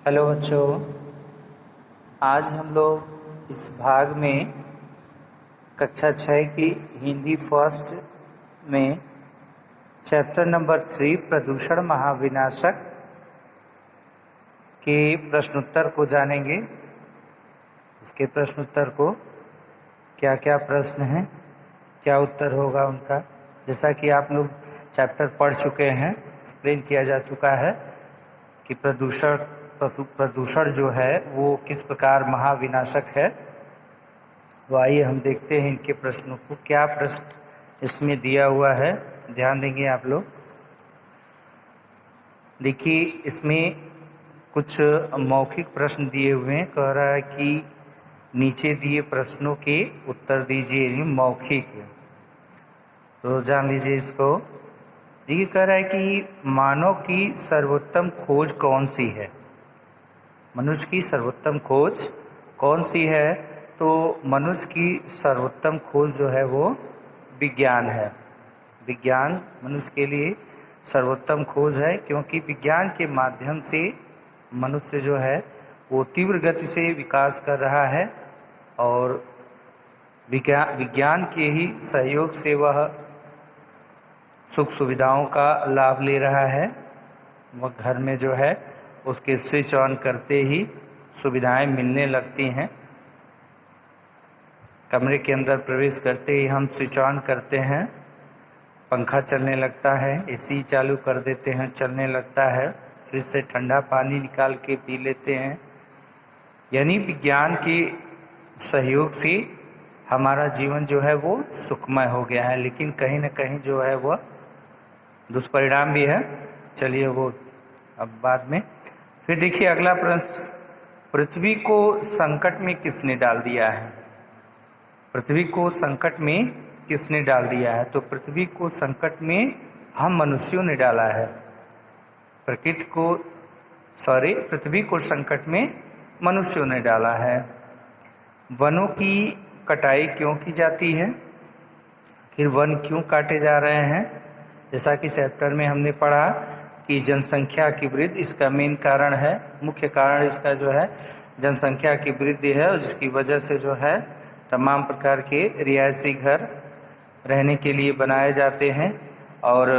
Hello बच्चों, आज हम लोग इस भाग में कक्षा 6 की हिंदी फर्स्ट में चैप्टर नंबर 3 प्रदूषण महाविनाशक के प्रश्नोत्तर को जानेंगे। उसके प्रश्नोत्तर को क्या क्या प्रश्न हैं, क्या उत्तर होगा उनका। जैसा कि आप लोग चैप्टर पढ़ चुके हैं, एक्सप्लेन किया जा चुका है कि प्रदूषण जो है वो किस प्रकार महाविनाशक है। तो आइए हम देखते हैं इनके प्रश्नों को। क्या प्रश्न इसमें दिया हुआ है, ध्यान देंगे आप लोग। देखिए, इसमें कुछ मौखिक प्रश्न दिए हुए हैं। कह रहा है कि नीचे दिए प्रश्नों के उत्तर दीजिए मौखिक। तो जान लीजिए इसको। देखिए, कह रहा है कि मानव की सर्वोत्तम खोज कौन सी है। मनुष्य की सर्वोत्तम खोज कौन सी है? तो मनुष्य की सर्वोत्तम खोज जो है वो विज्ञान है। विज्ञान मनुष्य के लिए सर्वोत्तम खोज है, क्योंकि विज्ञान के माध्यम से मनुष्य जो है वो तीव्र गति से विकास कर रहा है और विज्ञान के ही सहयोग से वह सुख सुविधाओं का लाभ ले रहा है। वह घर में जो है उसके स्विच ऑन करते ही सुविधाएं मिलने लगती हैं। कमरे के अंदर प्रवेश करते ही हम स्विच ऑन करते हैं, पंखा चलने लगता है, एसी चालू कर देते हैं, चलने लगता है, फ्रिज से ठंडा पानी निकाल के पी लेते हैं। यानी विज्ञान के सहयोग से हमारा जीवन जो है वो सुखमय हो गया है। लेकिन कहीं न कहीं जो है वह दुष्परिणाम भी है। चलिए वो अब बाद में। फिर देखिए अगला प्रश्न, पृथ्वी को संकट में किसने डाल दिया है? पृथ्वी को संकट में किसने डाल दिया है? तो पृथ्वी को संकट में हम मनुष्यों ने डाला है। पृथ्वी को संकट में मनुष्यों ने डाला है। वनों की कटाई क्यों की जाती है? फिर वन क्यों काटे जा रहे हैं? जैसा कि चैप्टर में हमने पढ़ा कि जनसंख्या की वृद्धि इसका मेन कारण है। मुख्य कारण इसका जो है जनसंख्या की वृद्धि है, और जिसकी वजह से जो है तमाम प्रकार के रिहायशी घर रहने के लिए बनाए जाते हैं और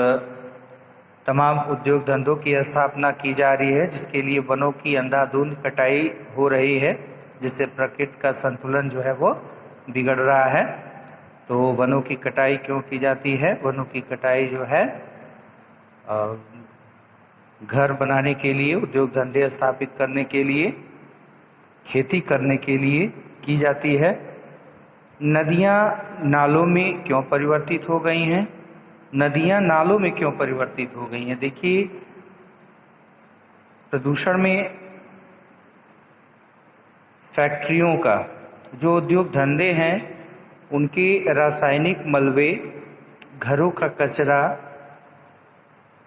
तमाम उद्योग धंधों की स्थापना की जा रही है, जिसके लिए वनों की अंधाधुंध कटाई हो रही है, जिससे प्रकृति का संतुलन जो है वो बिगड़ रहा है। तो वनों की कटाई क्यों की जाती है? वनों की कटाई जो है घर बनाने के लिए, उद्योग धंधे स्थापित करने के लिए, खेती करने के लिए की जाती है। नदियाँ नालों में क्यों परिवर्तित हो गई हैं? नदियाँ नालों में क्यों परिवर्तित हो गई हैं? देखिए, प्रदूषण में फैक्ट्रियों का, जो उद्योग धंधे हैं, उनके रासायनिक मलबे, घरों का कचरा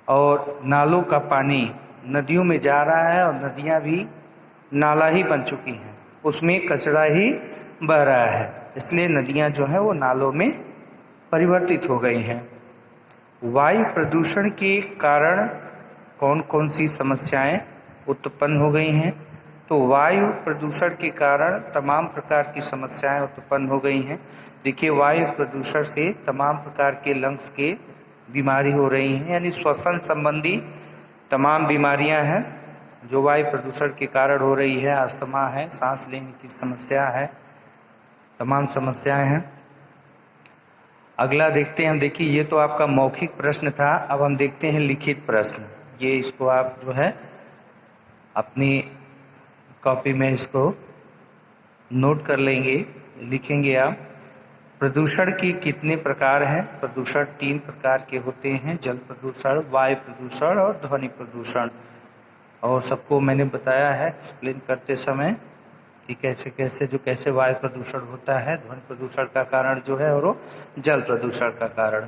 और नालों का पानी नदियों में जा रहा है, और नदियाँ भी नाला ही बन चुकी हैं, उसमें कचरा ही बह रहा है। इसलिए नदियाँ जो हैं वो नालों में परिवर्तित हो गई हैं। वायु प्रदूषण के कारण कौन कौन सी समस्याएं उत्पन्न हो गई हैं? तो वायु प्रदूषण के कारण तमाम प्रकार की समस्याएं उत्पन्न हो गई हैं। देखिए, वायु प्रदूषण से तमाम प्रकार के लंग्स के बीमारी हो रही हैं, यानी श्वसन संबंधी तमाम बीमारियां हैं जो वायु प्रदूषण के कारण हो रही है। अस्थमा है, सांस लेने की समस्या है, तमाम समस्याएं हैं। अगला देखते हैं हम। देखिए, ये तो आपका मौखिक प्रश्न था। अब हम देखते हैं लिखित प्रश्न। ये इसको आप जो है अपनी कॉपी में इसको नोट कर लेंगे, लिखेंगे आप। प्रदूषण के कितने प्रकार हैं? प्रदूषण 3 प्रकार के होते हैं, जल प्रदूषण, वायु प्रदूषण और ध्वनि प्रदूषण। और सबको मैंने बताया है एक्सप्लेन करते समय कि कैसे वायु प्रदूषण होता है, ध्वनि प्रदूषण का कारण जो है, और जल प्रदूषण का कारण।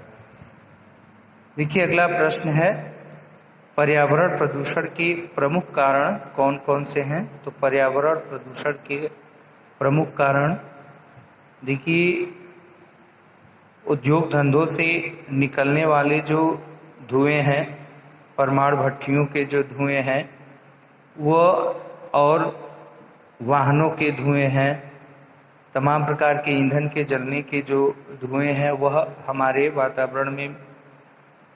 देखिए, अगला प्रश्न है, पर्यावरण प्रदूषण के प्रमुख कारण कौन कौन से हैं? तो पर्यावरण प्रदूषण के प्रमुख कारण, देखिए, उद्योग धंधों से निकलने वाले जो धुएं हैं, परमाणु भट्टियों के जो धुएं हैं, वो और वाहनों के धुएं हैं, तमाम प्रकार के ईंधन के जलने के जो धुएं हैं वह हमारे वातावरण में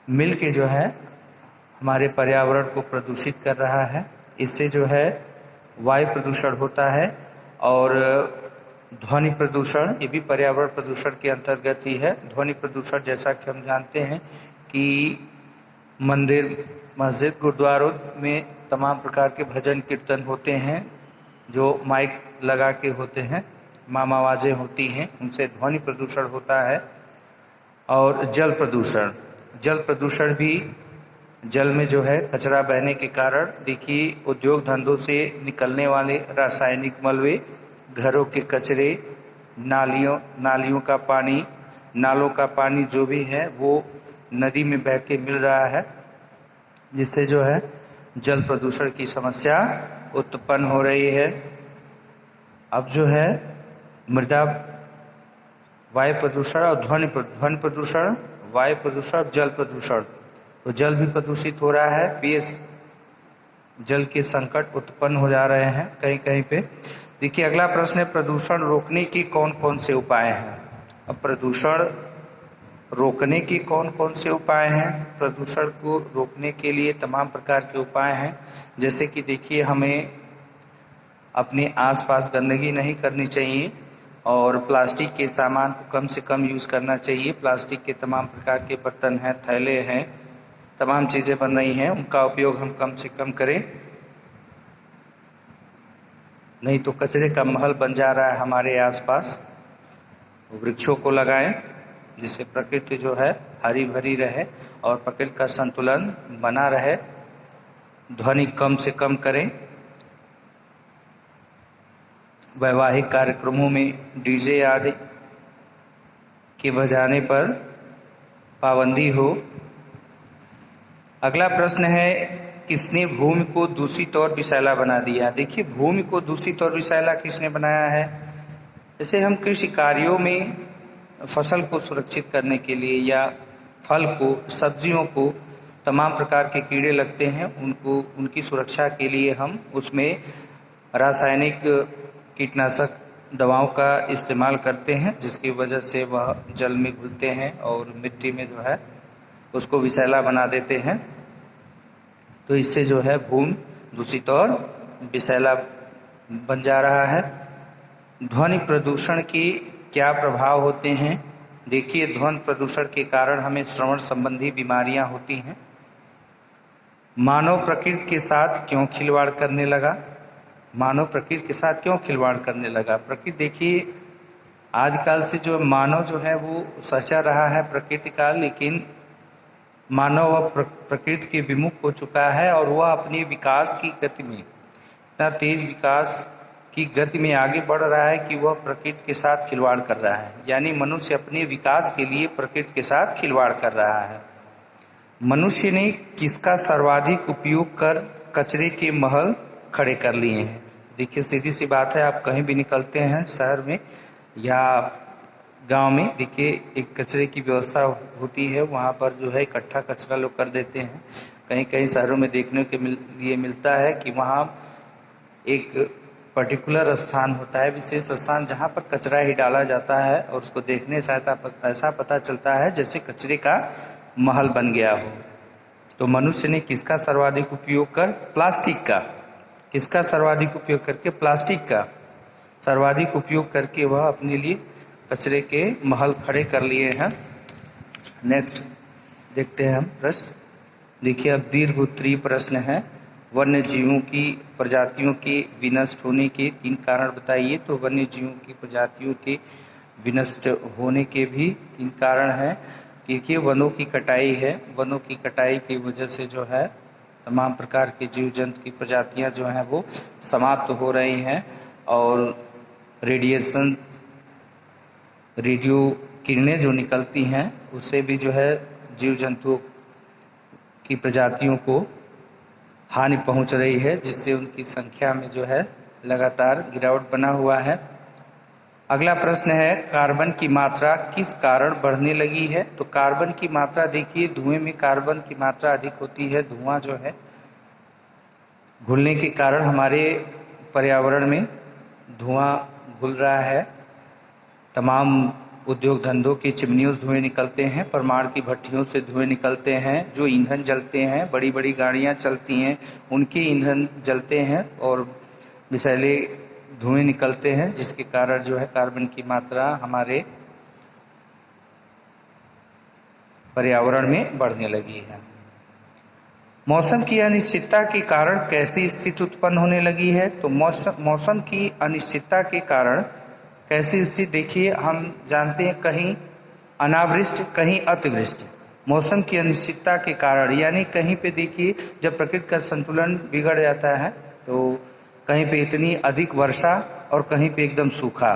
मिल के जो है हमारे पर्यावरण को प्रदूषित कर रहा है। इससे जो है वायु प्रदूषण होता है और ध्वनि प्रदूषण, ये भी पर्यावरण प्रदूषण के अंतर्गत ही है। ध्वनि प्रदूषण जैसा कि हम जानते हैं कि मंदिर, मस्जिद, गुरुद्वारों में तमाम प्रकार के भजन कीर्तन होते हैं जो माइक लगा के होते हैं, माम आवाज़ें होती हैं, उनसे ध्वनि प्रदूषण होता है। और जल प्रदूषण, जल प्रदूषण भी जल में जो है कचरा बहने के कारण, देखिए उद्योग धंधों से निकलने वाले रासायनिक मलबे, घरों के कचरे, नालियों का पानी, नालों का पानी जो भी है वो नदी में बह के मिल रहा है, जिससे जो है जल प्रदूषण की समस्या उत्पन्न हो रही है। अब जो है मृदा, वायु प्रदूषण और ध्वनि प्रदूषण, वायु प्रदूषण, जल प्रदूषण, तो जल भी प्रदूषित हो रहा है। पेय जल के संकट उत्पन्न हो जा रहे हैं कहीं कहीं पे। देखिए अगला प्रश्न है, प्रदूषण रोकने के कौन कौन से उपाय हैं। अब प्रदूषण रोकने के कौन कौन से उपाय हैं। प्रदूषण को रोकने के लिए तमाम प्रकार के उपाय हैं, जैसे कि देखिए हमें अपने आसपास गंदगी नहीं करनी चाहिए और प्लास्टिक के सामान को कम से कम यूज़ करना चाहिए। प्लास्टिक के तमाम प्रकार के बर्तन हैं, थैले हैं, तमाम चीज़ें बन रही हैं, उनका उपयोग हम कम से कम करें, नहीं तो कचरे का महल बन जा रहा है हमारे आसपास। वृक्षों को लगाएं जिससे प्रकृति जो है हरी भरी रहे और प्रकृति का संतुलन बना रहे। ध्वनि कम से कम करें। वैवाहिक कार्यक्रमों में डीजे आदि के बजाने पर पाबंदी हो। अगला प्रश्न है, किसने भूमि को दूषित और विषैला बना दिया। देखिए भूमि को दूषित और विषैला किसने बनाया है। जैसे हम कृषि कार्यों में फसल को सुरक्षित करने के लिए या फल को, सब्जियों को तमाम प्रकार के कीड़े लगते हैं, उनकी सुरक्षा के लिए हम उसमें रासायनिक कीटनाशक दवाओं का इस्तेमाल करते हैं, जिसकी वजह से वह जल में घुलते हैं और मिट्टी में जो है उसको विषैला बना देते हैं। तो इससे जो है भूमि दूषित और विषैला बन जा रहा है। ध्वनि प्रदूषण के क्या प्रभाव होते हैं। देखिए ध्वनि प्रदूषण के कारण हमें श्रवण संबंधी बीमारियां होती हैं। मानव प्रकृति के साथ क्यों खिलवाड़ करने लगा। मानव प्रकृति के साथ क्यों खिलवाड़ करने लगा। प्रकृति देखिए आजकल से जो मानव जो है वो सचा रहा है प्रकृति का, लेकिन मानव अब प्रकृति के विमुख हो चुका है और वह अपनी विकास की गति में, इतना तेज विकास की गति में आगे बढ़ रहा है कि वह प्रकृति के साथ खिलवाड़ कर रहा है। यानी मनुष्य अपने विकास के लिए प्रकृति के साथ खिलवाड़ कर रहा है। मनुष्य ने किसका सर्वाधिक उपयोग कर कचरे के महल खड़े कर लिए हैं। देखिए सीधी सी बात है, आप कहीं भी निकलते हैं शहर में या गांव में, देखिए एक कचरे की व्यवस्था होती है, वहाँ पर जो है इकट्ठा कचरा लोग कर देते हैं। कहीं कहीं शहरों में देखने के लिए मिलता है कि वहाँ एक पर्टिकुलर स्थान होता है, विशेष स्थान, जहाँ पर कचरा ही डाला जाता है और उसको देखने से ऐसा पता चलता है जैसे कचरे का महल बन गया हो। तो मनुष्य ने किसका सर्वाधिक उपयोग कर, प्लास्टिक का, किसका सर्वाधिक उपयोग करके, प्लास्टिक का सर्वाधिक उपयोग करके वह अपने लिए कचरे के महल खड़े कर लिए हैं। नेक्स्ट देखते हैं हम प्रश्न। देखिए अब दीर्घ उत्तरीय प्रश्न है, वन्य जीवों की प्रजातियों के विनष्ट होने के 3 कारण बताइए। तो वन्य जीवों की प्रजातियों के विनष्ट होने के भी 3 कारण हैं। देखिए वनों की कटाई है, वनों की कटाई की वजह से जो है तमाम प्रकार के जीव जंतु की प्रजातियां जो हैं वो समाप्त हो रही हैं और रेडियो किरणें जो निकलती हैं उससे भी जो है जीव जंतुओं की प्रजातियों को हानि पहुंच रही है, जिससे उनकी संख्या में जो है लगातार गिरावट बना हुआ है। अगला प्रश्न है, कार्बन की मात्रा किस कारण बढ़ने लगी है। तो कार्बन की मात्रा देखिए, धुएं में कार्बन की मात्रा अधिक होती है। धुआं जो है घुलने के कारण हमारे पर्यावरण में धुआं घुल रहा है, तमाम उद्योग धंधों की चिमनियों से धुएं निकलते हैं, परमाणु की भट्टियों से धुएं निकलते हैं, जो ईंधन जलते हैं, बड़ी बड़ी गाड़ियां चलती हैं उनके ईंधन जलते हैं और विषैले धुएं निकलते हैं, जिसके कारण जो है कार्बन की मात्रा हमारे पर्यावरण में बढ़ने लगी है। मौसम की अनिश्चितता के कारण कैसी स्थिति उत्पन्न होने लगी है? तो मौसम की अनिश्चितता के कारण कैसी स्थिति, देखिए हम जानते हैं कहीं अनावृष्टि कहीं अतिवृष्टि। मौसम की अनिश्चितता के कारण यानी कहीं पे देखिए जब प्रकृति का संतुलन बिगड़ जाता है तो कहीं पे इतनी अधिक वर्षा और कहीं पे एकदम सूखा,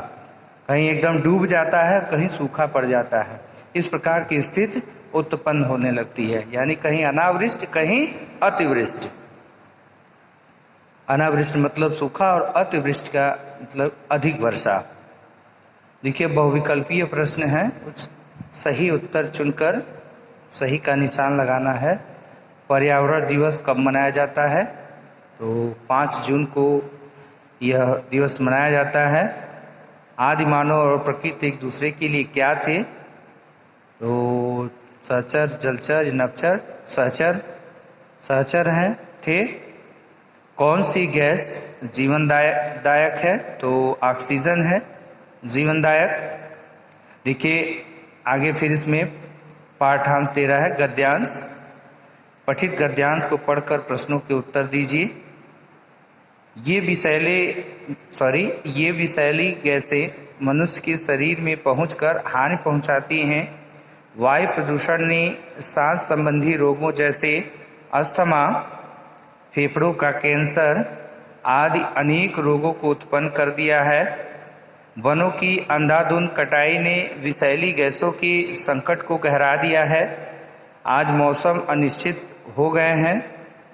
कहीं एकदम डूब जाता है, कहीं सूखा पड़ जाता है। इस प्रकार की स्थिति उत्पन्न होने लगती है, यानी कहीं अनावृष्टि कहीं अतिवृष्टि। अनावृष्टि मतलब सूखा और अतिवृष्टि का मतलब अधिक वर्षा। देखिए बहुविकल्पीय प्रश्न है, कुछ सही उत्तर चुनकर सही का निशान लगाना है। पर्यावरण दिवस कब मनाया जाता है? तो 5 जून को यह दिवस मनाया जाता है। आदि मानव और प्रकृति एक दूसरे के लिए क्या थे? तो सहचर, जलचर, नभचर, सहचर हैं थे। कौन सी गैस जीवनदायक है? तो ऑक्सीजन है जीवनदायक। देखिए आगे फिर इसमें पाठांश दे रहा है, गद्यांश। पठित गद्यांश को पढ़कर प्रश्नों के उत्तर दीजिए। ये विषैली गैसें मनुष्य के शरीर में पहुंचकर हानि पहुंचाती हैं। वायु प्रदूषण ने सांस संबंधी रोगों जैसे अस्थमा, फेफड़ों का कैंसर आदि अनेक रोगों को उत्पन्न कर दिया है। वनों की अंधाधुंध कटाई ने विषैली गैसों के संकट को गहरा दिया है। आज मौसम अनिश्चित हो गए हैं,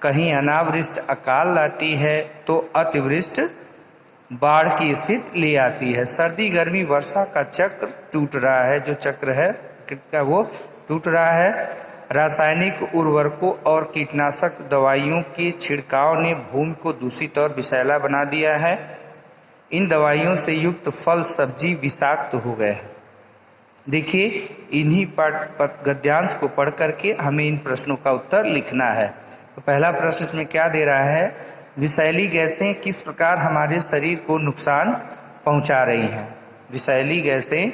कहीं अनावृष्टि अकाल लाती है तो अतिवृष्टि बाढ़ की स्थिति ले आती है। सर्दी गर्मी वर्षा का चक्र टूट रहा है, जो चक्र है प्रकृति का वो टूट रहा है। रासायनिक उर्वरकों और कीटनाशक दवाइयों के छिड़काव ने भूमि को दूषित और विषैला बना दिया है। इन दवाइयों से युक्त फल सब्जी विषाक्त हो गए हैं। देखिए इन्हीं गद्यांश को पढ़ करके हमें इन प्रश्नों का उत्तर लिखना है। तो पहला प्रश्न इसमें क्या दे रहा है? विषैली गैसें किस प्रकार हमारे शरीर को नुकसान पहुंचा रही हैं? विषैली गैसें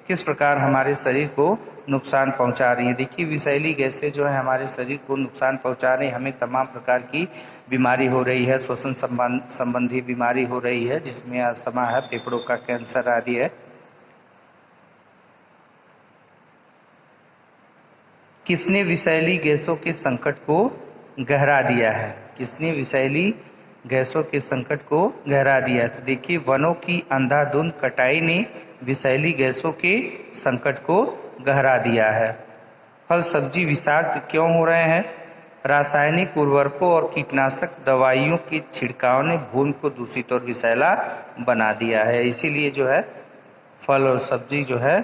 किस प्रकार हमारे शरीर को नुकसान पहुंचा रही है? देखिए विषैली गैसें जो है हमारे शरीर को नुकसान पहुंचा रही हैं, हमें तमाम प्रकार की बीमारी हो रही है, श्वसन संबंधी बीमारी हो रही है, जिसमें अस्थमा है, फेफड़ों का कैंसर आदि है। किसने विषैली गैसों के संकट को गहरा दिया है? किसने विषैली गैसों के संकट को गहरा दिया है? तो देखिए वनों की अंधाधुंध कटाई ने विषैली गैसों के संकट को गहरा दिया है। फल सब्जी विषाक्त क्यों हो रहे हैं? रासायनिक उर्वरकों और कीटनाशक दवाइयों के छिड़काव ने भूमि को दूषित और विषैला बना दिया है, इसीलिए जो है फल और सब्जी जो है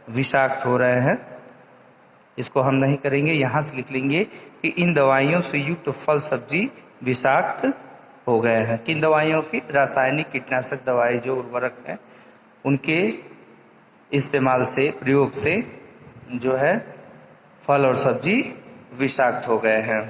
विषाक्त हो रहे हैं। इसको हम नहीं करेंगे, यहाँ से लिख लेंगे कि इन दवाइयों से युक्त फल सब्जी विषाक्त हो गए हैं। किन दवाइयों की? रासायनिक कीटनाशक दवाई जो उर्वरक हैं उनके इस्तेमाल से, प्रयोग से जो है फल और सब्जी विषाक्त हो गए हैं।